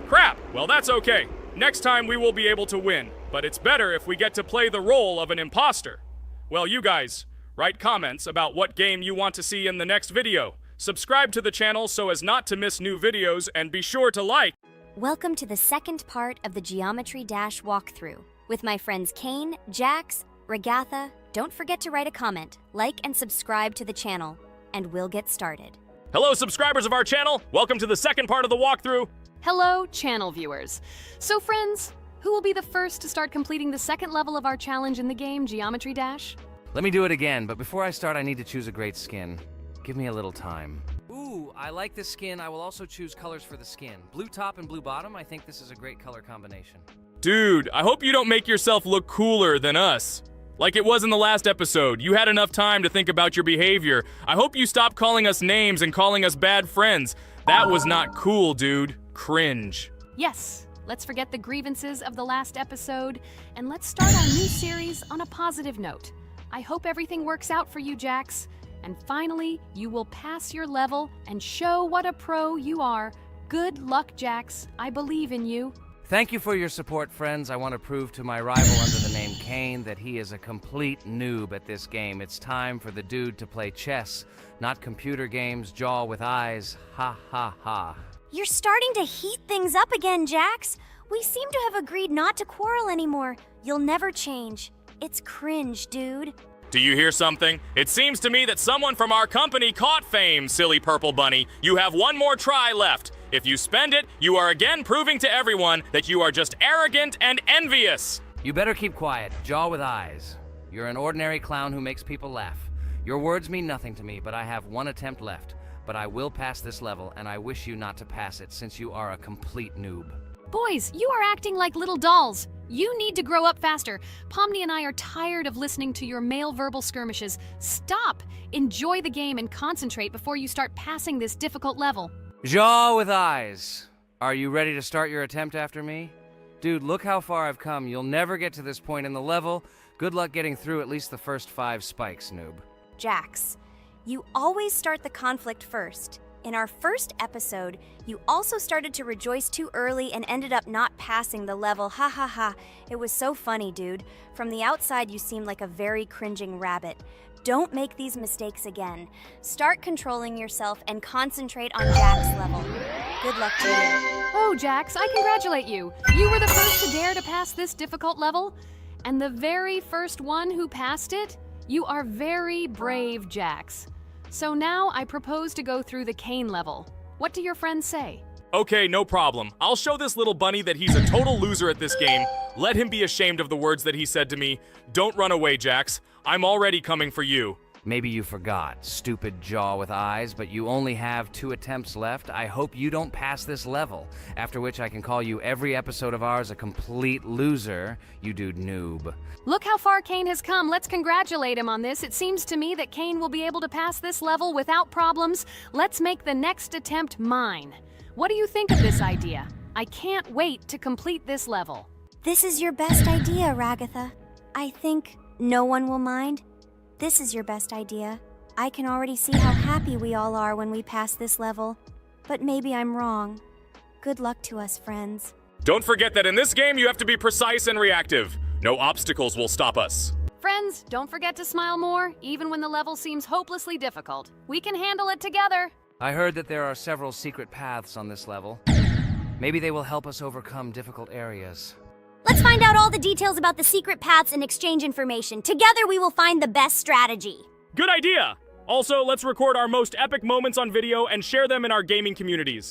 Crap! Well, that's okay. Next time we will be able to win, but it's better if we get to play the role of an imposter. Well, you guys, write comments about what game you want to see in the next video. Subscribe to the channel so as not to miss new videos, and be sure to like. Welcome to the second part of the Geometry Dash walkthrough. With my friends Kane, Jax, Regatha, don't forget to write a comment, like and subscribe to the channel, and we'll get started. Hello, subscribers of our channel. Welcome to the second part of the walkthrough. Hello, channel viewers. So friends, who will be the first to start completing the second level of our challenge in the game, Geometry Dash? Let me do it again, but before I start, I need to choose a great skin. Give me a little time. Ooh, I like this skin. I will also choose colors for the skin. Blue top and blue bottom. I think this is a great color combination. Dude, I hope you don't make yourself look cooler than us. Like it was in the last episode. You had enough time to think about your behavior. I hope you stop calling us names and calling us bad friends. That was not cool, dude. Cringe. Yes, let's forget the grievances of the last episode, and let's start our new series on a positive note. I hope everything works out for you, Jax. And finally, you will pass your level and show what a pro you are. Good luck, Jax. I believe in you. Thank you for your support, friends. I want to prove to my rival under the name Kane that he is a complete noob at this game. It's time for the dude to play chess, not computer games, jaw with eyes. Ha ha ha. You're starting to heat things up again, Jax. We seem to have agreed not to quarrel anymore. You'll never change. It's cringe, dude. Do you hear something? It seems to me that someone from our company caught fame, silly purple bunny. You have one more try left. If you spend it, you are again proving to everyone that you are just arrogant and envious. You better keep quiet, jaw with eyes. You're an ordinary clown who makes people laugh. Your words mean nothing to me, but I have one attempt left. but I will pass this level, and I wish you not to pass it since you are a complete noob. Boys, you are acting like little dolls. You need to grow up faster. Pomni and I are tired of listening to your male verbal skirmishes. Stop! Enjoy the game and concentrate before you start passing this difficult level. Jaw with eyes. Are you ready to start your attempt after me? Dude, look how far I've come. You'll never get to this point in the level. Good luck getting through at least the first 5 spikes, noob. Jax, you always start the conflict first. In our first episode, you also started to rejoice too early and ended up not passing the level. Ha ha ha. It was so funny, dude. From the outside, you seemed like a very cringing rabbit. Don't make these mistakes again. Start controlling yourself and concentrate on Jack's level. Good luck to you. Oh, Jax, I congratulate you. You were the first to dare to pass this difficult level, and the very first one who passed it. You are very brave, Jax. So now I propose to go through the cane level. What do your friends say? Okay, no problem. I'll show this little bunny that he's a total loser at this game. Let him be ashamed of the words that he said to me. Don't run away, Jax. I'm already coming for you. Maybe you forgot, stupid jaw with eyes, but you only have 2 attempts left. I hope you don't pass this level, after which I can call you every episode of ours a complete loser, you dude noob. Look how far Kane has come. Let's congratulate him on this. It seems to me that Kane will be able to pass this level without problems. Let's make the next attempt mine. What do you think of this idea? I can't wait to complete this level. This is your best idea, Ragatha. I think no one will mind. This is your best idea. I can already see how happy we all are when we pass this level. But maybe I'm wrong. Good luck to us, friends. Don't forget that in this game you have to be precise and reactive. No obstacles will stop us. Friends, don't forget to smile more, even when the level seems hopelessly difficult. We can handle it together. I heard that there are several secret paths on this level. Maybe they will help us overcome difficult areas. Let's find out all the details about the secret paths and exchange information. Together we will find the best strategy. Good idea! Also, let's record our most epic moments on video and share them in our gaming communities.